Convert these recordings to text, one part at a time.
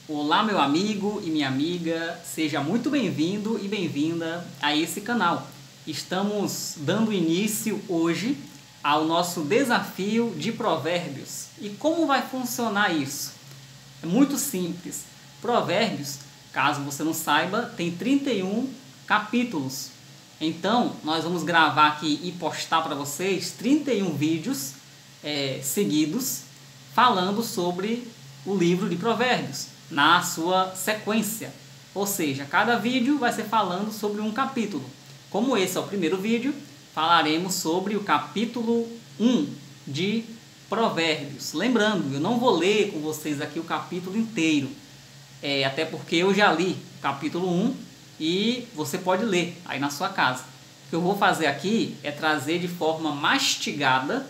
Olá, meu amigo e minha amiga, seja muito bem-vindo e bem-vinda a esse canal. Estamos dando início hoje ao nosso desafio de provérbios. E como vai funcionar isso? É muito simples. Provérbios, caso você não saiba, tem 31 capítulos. Então, nós vamos gravar aqui e postar para vocês 31 vídeos seguidos falando sobre o livro de Provérbios na sua sequência. Ou seja, cada vídeo vai ser falando sobre um capítulo. Como esse é o primeiro vídeo, falaremos sobre o capítulo 1 de Provérbios. Lembrando, eu não vou ler com vocês aqui o capítulo inteiro, até porque eu já li o capítulo 1 e você pode ler aí na sua casa. O que eu vou fazer aqui é trazer de forma mastigada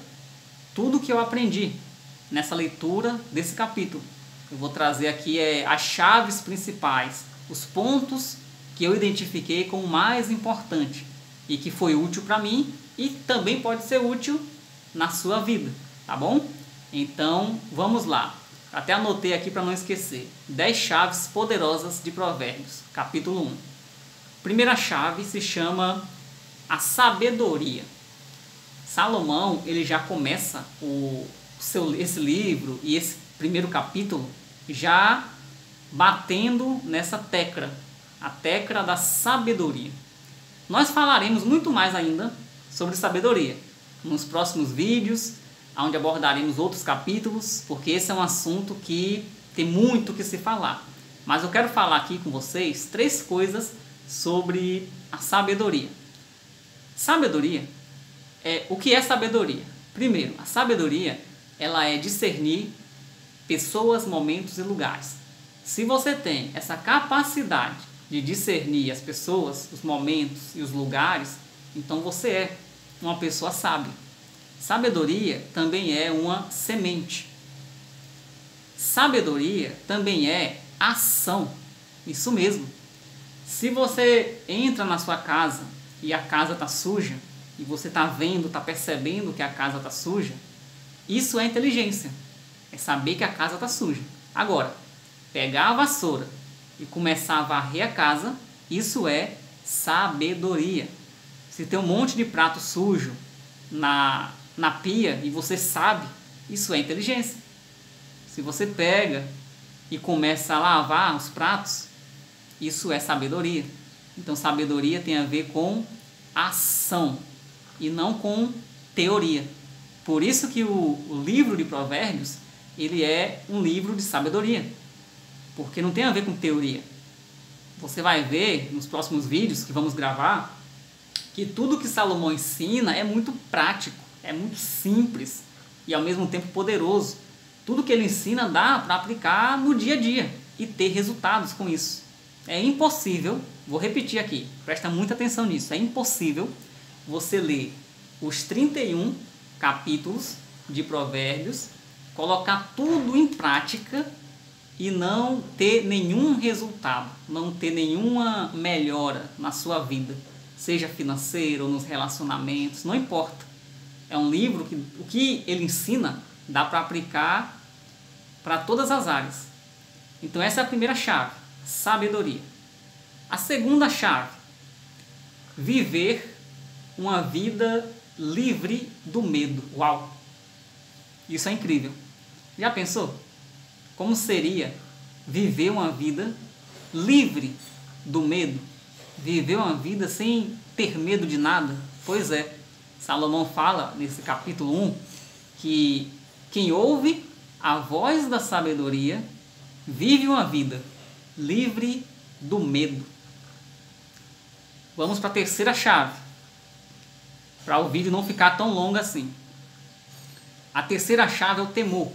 tudo que eu aprendi nessa leitura desse capítulo. Eu vou trazer aqui as chaves principais, os pontos que eu identifiquei como mais importante e que foi útil para mim e também pode ser útil na sua vida, tá bom? Então vamos lá. Até anotei aqui para não esquecer. 10 chaves poderosas de Provérbios, capítulo 1. Primeira chave se chama a sabedoria. Salomão, ele já começa esse livro e esse primeiro capítulo já batendo nessa tecla, a tecla da sabedoria. Nós falaremos muito mais ainda sobre sabedoria nos próximos vídeos, onde abordaremos outros capítulos, porque esse é um assunto que tem muito que se falar. Mas eu quero falar aqui com vocês 3 coisas sobre a sabedoria. Sabedoria o que é sabedoria? Primeiro, a sabedoria ela é discernir pessoas, momentos e lugares. Se você tem essa capacidade de discernir as pessoas, os momentos e os lugares, então você é uma pessoa sábia. Sabedoria também é uma semente. Sabedoria também é ação. Isso mesmo. Se você entra na sua casa e a casa está suja, e você está vendo, está percebendo que a casa está suja, isso é inteligência. É saber que a casa está suja. Agora, pegar a vassoura e começar a varrer a casa, isso é sabedoria. Se tem um monte de prato sujo na pia e você sabe, isso é inteligência. Se você pega e começa a lavar os pratos, isso é sabedoria. Então, sabedoria tem a ver com ação e não com teoria. Por isso que o livro de Provérbios, ele é um livro de sabedoria, porque não tem a ver com teoria. Você vai ver nos próximos vídeos que vamos gravar que tudo que Salomão ensina é muito prático, é muito simples e ao mesmo tempo poderoso. Tudo que ele ensina dá para aplicar no dia a dia e ter resultados com isso. É impossível, vou repetir aqui, presta muita atenção nisso, é impossível você ler os 31 capítulos de Provérbios, colocar tudo em prática e não ter nenhum resultado, não ter nenhuma melhora na sua vida, seja financeira ou nos relacionamentos, não importa. É um livro que o que ele ensina dá para aplicar para todas as áreas. Então essa é a primeira chave, sabedoria. A segunda chave, viver uma vida livre do medo. Uau! Isso é incrível. Já pensou? Como seria viver uma vida livre do medo? Viver uma vida sem ter medo de nada? Pois é, Salomão fala nesse capítulo 1 que quem ouve a voz da sabedoria vive uma vida livre do medo. Vamos para a terceira chave, para o vídeo não ficar tão longo assim. A terceira chave é o temor.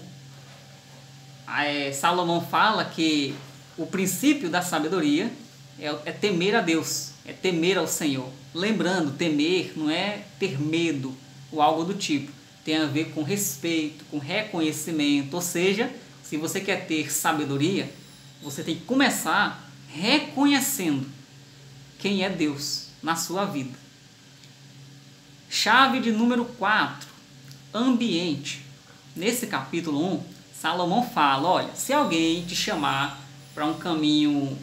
Salomão fala que o princípio da sabedoria é temer a Deus, é temer ao Senhor. Lembrando, temer não é ter medo ou algo do tipo. Tem a ver com respeito, com reconhecimento. Ou seja, se você quer ter sabedoria, você tem que começar reconhecendo quem é Deus na sua vida. Chave de número 4, ambiente. Nesse capítulo 1, Salomão fala, olha, se alguém te chamar para um caminho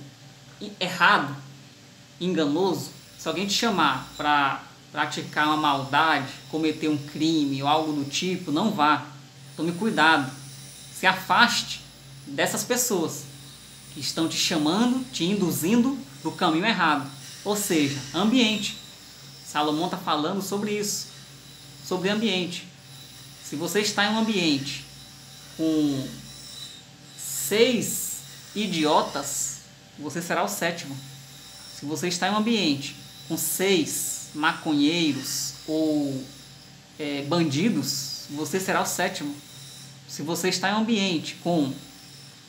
errado, enganoso, se alguém te chamar para praticar uma maldade, cometer um crime ou algo do tipo, não vá. Tome cuidado. Se afaste dessas pessoas que estão te chamando, te induzindo para o caminho errado. Ou seja, ambiente. Salomão está falando sobre isso, sobre ambiente. Se você está em um ambiente com 6 idiotas, você será o 7º. Se você está em um ambiente com 6 maconheiros ou bandidos, você será o 7º. Se você está em um ambiente com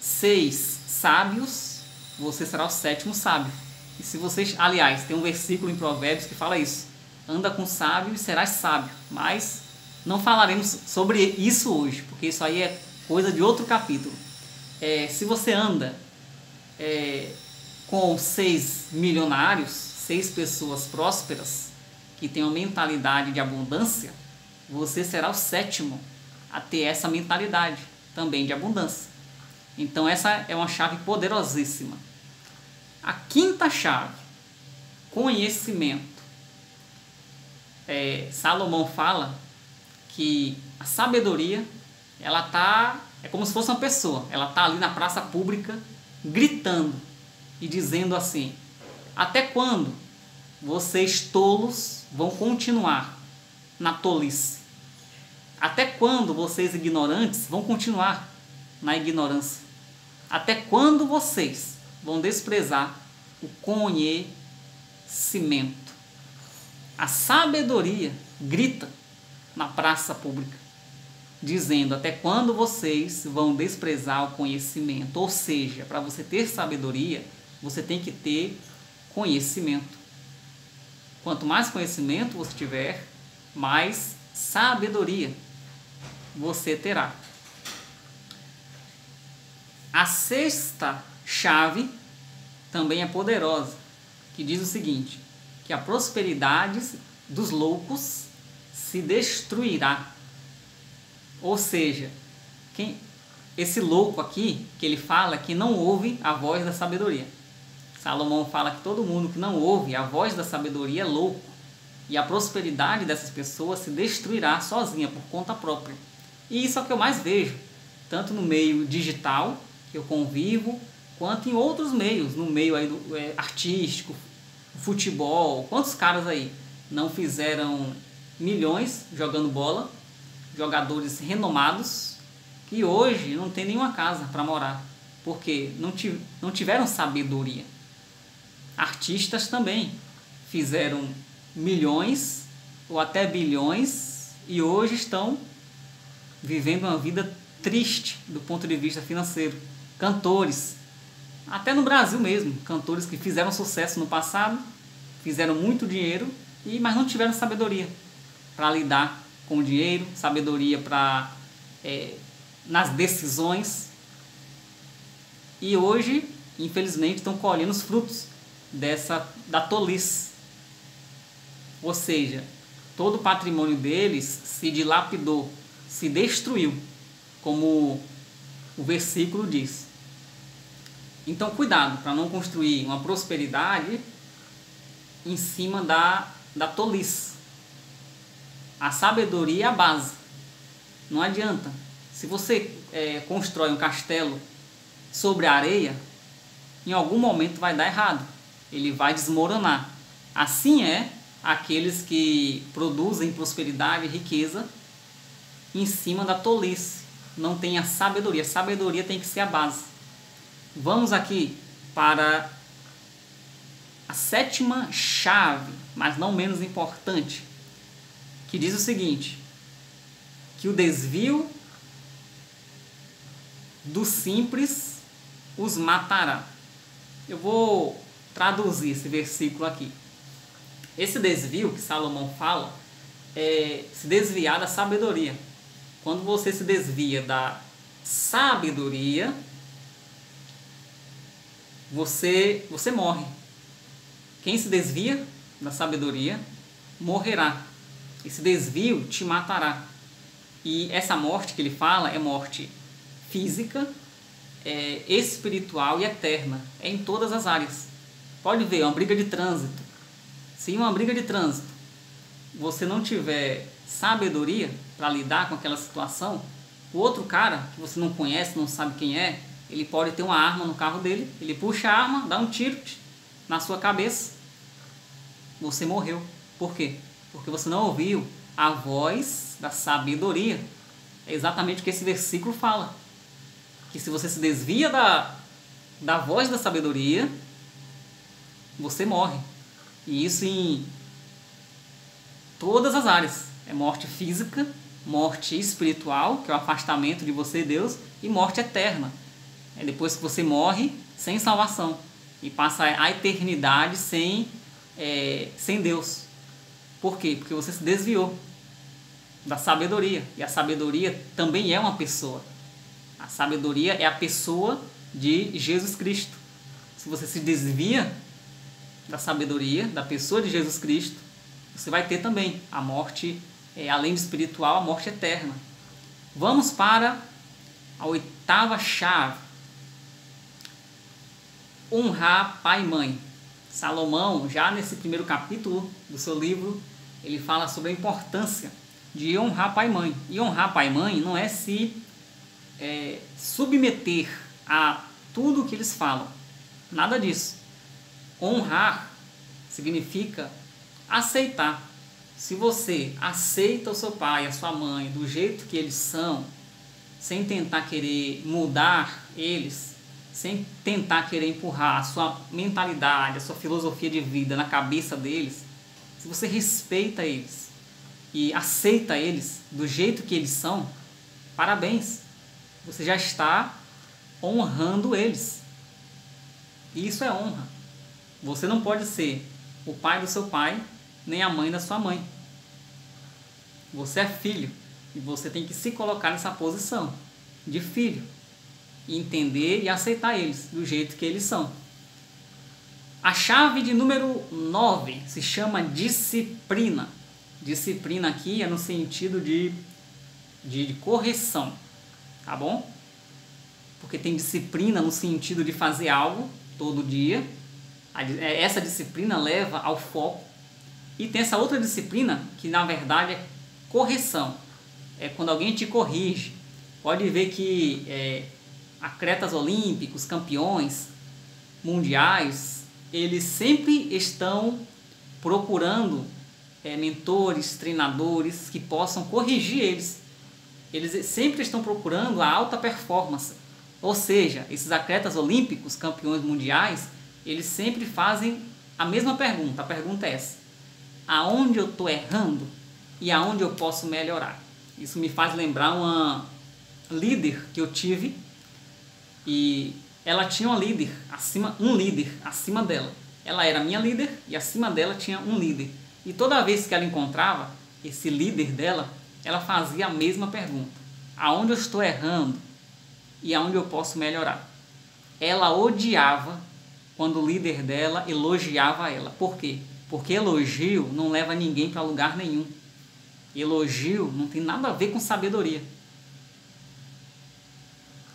6 sábios, você será o 7º sábio. E se você, aliás, tem um versículo em Provérbios que fala isso: anda com sábio e serás sábio. Mas não falaremos sobre isso hoje, porque isso aí é coisa de outro capítulo. Se você anda com 6 milionários, 6 pessoas prósperas, que têm uma mentalidade de abundância, você será o 7º a ter essa mentalidade também de abundância. Então essa é uma chave poderosíssima. A 5ª chave, conhecimento. Salomão fala que a sabedoria, é como se fosse uma pessoa, ela está ali na praça pública gritando e dizendo assim: até quando vocês tolos vão continuar na tolice? Até quando vocês ignorantes vão continuar na ignorância? Até quando vocês vão desprezar o conhecimento? A sabedoria grita na praça pública, dizendo: até quando vocês vão desprezar o conhecimento? Ou seja, para você ter sabedoria, você tem que ter conhecimento. Quanto mais conhecimento você tiver, mais sabedoria você terá. A 6ª chave também é poderosa, que diz o seguinte: que a prosperidade dos loucos se destruirá. Ou seja, esse louco aqui, que ele fala que não ouve a voz da sabedoria. Salomão fala que todo mundo que não ouve a voz da sabedoria é louco. E a prosperidade dessas pessoas se destruirá sozinha, por conta própria. E isso é o que eu mais vejo, tanto no meio digital, que eu convivo, quanto em outros meios, no meio aí artístico, futebol. Quantos caras aí não fizeram milhões jogando bola, jogadores renomados, que hoje não tem nenhuma casa para morar, porque não tiveram sabedoria. Artistas também fizeram milhões ou até bilhões e hoje estão vivendo uma vida triste do ponto de vista financeiro. Cantores, até no Brasil mesmo, cantores que fizeram sucesso no passado, fizeram muito dinheiro, mas não tiveram sabedoria para lidar com o dinheiro, sabedoria nas decisões, e hoje, infelizmente, estão colhendo os frutos da tolice. Ou seja, todo o patrimônio deles se dilapidou, se destruiu, como o versículo diz. Então, cuidado para não construir uma prosperidade em cima da tolice. A sabedoria é a base. Não adianta. Se você constrói um castelo sobre a areia, em algum momento vai dar errado. Ele vai desmoronar. Assim é aqueles que produzem prosperidade e riqueza em cima da tolice. Não tem a sabedoria. A sabedoria tem que ser a base. Vamos aqui para a 7ª chave, mas não menos importante, que diz o seguinte: que o desvio do simples os matará. Eu vou traduzir esse versículo aqui. Esse desvio que Salomão fala é se desviar da sabedoria. Quando você se desvia da sabedoria, você morre. Quem se desvia da sabedoria morrerá. Esse desvio te matará. E essa morte que ele fala é morte física espiritual e eterna. É em todas as áreas. Pode ver, uma briga de trânsito. Se em uma briga de trânsito você não tiver sabedoria para lidar com aquela situação, o outro cara que você não conhece, não sabe quem é, ele pode ter uma arma no carro dele, ele puxa a arma, dá um tiro na sua cabeça, você morreu. Por quê? Porque você não ouviu a voz da sabedoria. É exatamente o que esse versículo fala. Que se você se desvia da voz da sabedoria, você morre. E isso em todas as áreas. É morte física, morte espiritual, que é o afastamento de você e Deus, e morte eterna. É depois que você morre sem salvação e passa a eternidade sem Deus. Por quê? Porque você se desviou da sabedoria. E a sabedoria também é uma pessoa. A sabedoria é a pessoa de Jesus Cristo. Se você se desvia da sabedoria, da pessoa de Jesus Cristo, você vai ter também a morte, além de espiritual, a morte eterna. Vamos para a 8ª chave. Honrar pai e mãe. Salomão, já nesse primeiro capítulo do seu livro, ele fala sobre a importância de honrar pai e mãe. E honrar pai e mãe não é se submeter a tudo o que eles falam. Nada disso. Honrar significa aceitar. Se você aceita o seu pai e a sua mãe do jeito que eles são, sem tentar querer mudar eles, sem tentar querer empurrar a sua mentalidade, a sua filosofia de vida na cabeça deles, se você respeita eles e aceita eles do jeito que eles são, parabéns, você já está honrando eles. E isso é honra. Você não pode ser o pai do seu pai, nem a mãe da sua mãe. Você é filho e você tem que se colocar nessa posição de filho e entender e aceitar eles do jeito que eles são. A chave de número 9 se chama disciplina. Disciplina aqui é no sentido de correção, tá bom? Porque tem disciplina no sentido de fazer algo todo dia. Essa disciplina leva ao foco. E tem essa outra disciplina que na verdade é correção. É quando alguém te corrige. Pode ver que atletas olímpicos, campeões mundiais, eles sempre estão procurando mentores, treinadores que possam corrigir eles. Eles sempre estão procurando a alta performance. Ou seja, esses atletas olímpicos, campeões mundiais, eles sempre fazem a mesma pergunta. A pergunta é essa: aonde eu estou errando e aonde eu posso melhorar? Isso me faz lembrar uma líder que eu tive, e ela tinha um líder acima dela. Ela era minha líder e acima dela tinha um líder. E toda vez que ela encontrava esse líder dela, ela fazia a mesma pergunta: aonde eu estou errando e aonde eu posso melhorar? Ela odiava quando o líder dela elogiava ela. Por quê? Porque elogio não leva ninguém para lugar nenhum. Elogio não tem nada a ver com sabedoria.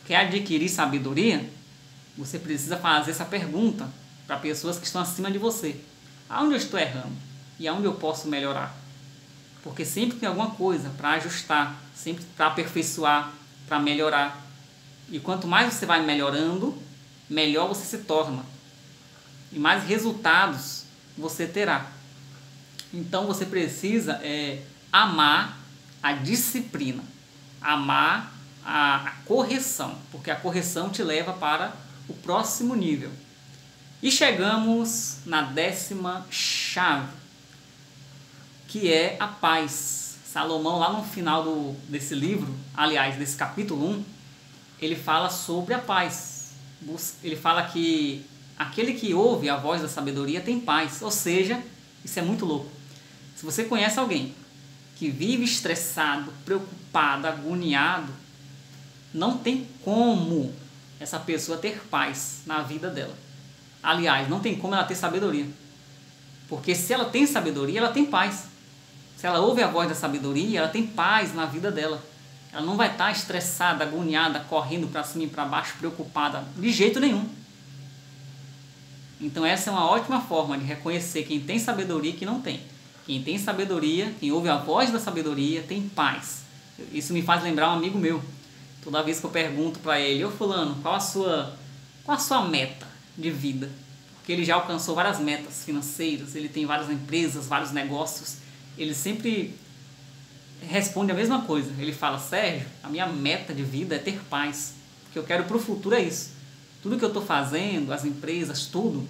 Quer adquirir sabedoria? Você precisa fazer essa pergunta para pessoas que estão acima de você: aonde eu estou errando e aonde eu posso melhorar? Porque sempre tem alguma coisa para ajustar, sempre para aperfeiçoar, para melhorar. E quanto mais você vai melhorando, melhor você se torna e mais resultados você terá. Então você precisa amar a disciplina, amar a correção, porque a correção te leva para o próximo nível. E chegamos na 10ª chave, que é a paz. Salomão, lá no final desse livro, aliás, desse capítulo 1, ele fala sobre a paz. Ele fala que aquele que ouve a voz da sabedoria tem paz. Ou seja, isso é muito louco. Se você conhece alguém que vive estressado, preocupado, agoniado, não tem como essa pessoa ter paz na vida dela. Aliás, não tem como ela ter sabedoria. Porque se ela tem sabedoria, ela tem paz. Se ela ouve a voz da sabedoria, ela tem paz na vida dela. Ela não vai estar estressada, agoniada, correndo para cima e para baixo, preocupada, de jeito nenhum. Então essa é uma ótima forma de reconhecer quem tem sabedoria e quem não tem. Quem tem sabedoria, quem ouve a voz da sabedoria, tem paz. Isso me faz lembrar um amigo meu. Toda vez que eu pergunto para ele: ô fulano, qual a sua meta de vida? Porque ele já alcançou várias metas financeiras, ele tem várias empresas, vários negócios. Ele sempre responde a mesma coisa. Ele fala: Sérgio, a minha meta de vida é ter paz. O que eu quero para o futuro é isso. Tudo que eu estou fazendo, as empresas, tudo,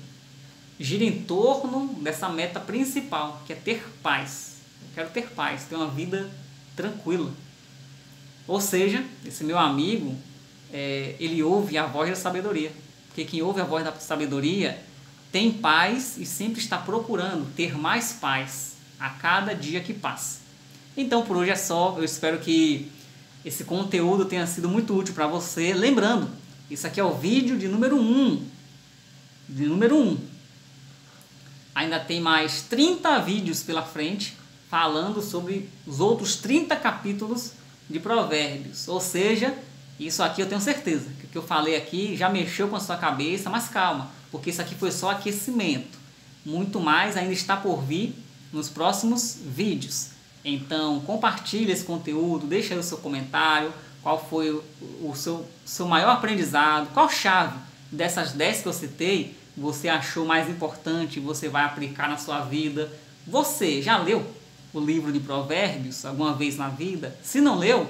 gira em torno dessa meta principal, que é ter paz. Eu quero ter paz, ter uma vida tranquila. Ou seja, esse meu amigo, ele ouve a voz da sabedoria. Porque quem ouve a voz da sabedoria tem paz e sempre está procurando ter mais paz a cada dia que passa. Então por hoje é só. Eu espero que esse conteúdo tenha sido muito útil para você. Lembrando, isso aqui é o vídeo de número 1. Ainda tem mais 30 vídeos pela frente falando sobre os outros 30 capítulos de Provérbios. Ou seja, isso aqui eu tenho certeza que o que eu falei aqui já mexeu com a sua cabeça, mas calma, porque isso aqui foi só aquecimento. Muito mais ainda está por vir nos próximos vídeos. Então compartilhe esse conteúdo, deixa aí o seu comentário, qual foi o seu maior aprendizado, qual chave dessas 10 que eu citei você achou mais importante e você vai aplicar na sua vida. Você já leu o livro de Provérbios alguma vez na vida? Se não leu,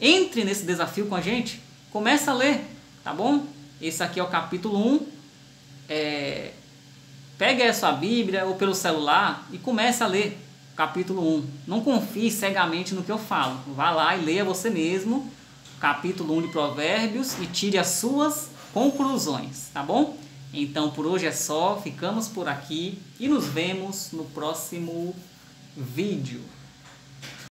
entre nesse desafio com a gente, comece a ler, tá bom? Esse aqui é o capítulo 1. Pegue a sua Bíblia ou pelo celular e comece a ler o capítulo 1. Não confie cegamente no que eu falo. Vá lá e leia você mesmo o capítulo 1 de Provérbios e tire as suas conclusões, tá bom? Então por hoje é só, ficamos por aqui e nos vemos no próximo vídeo.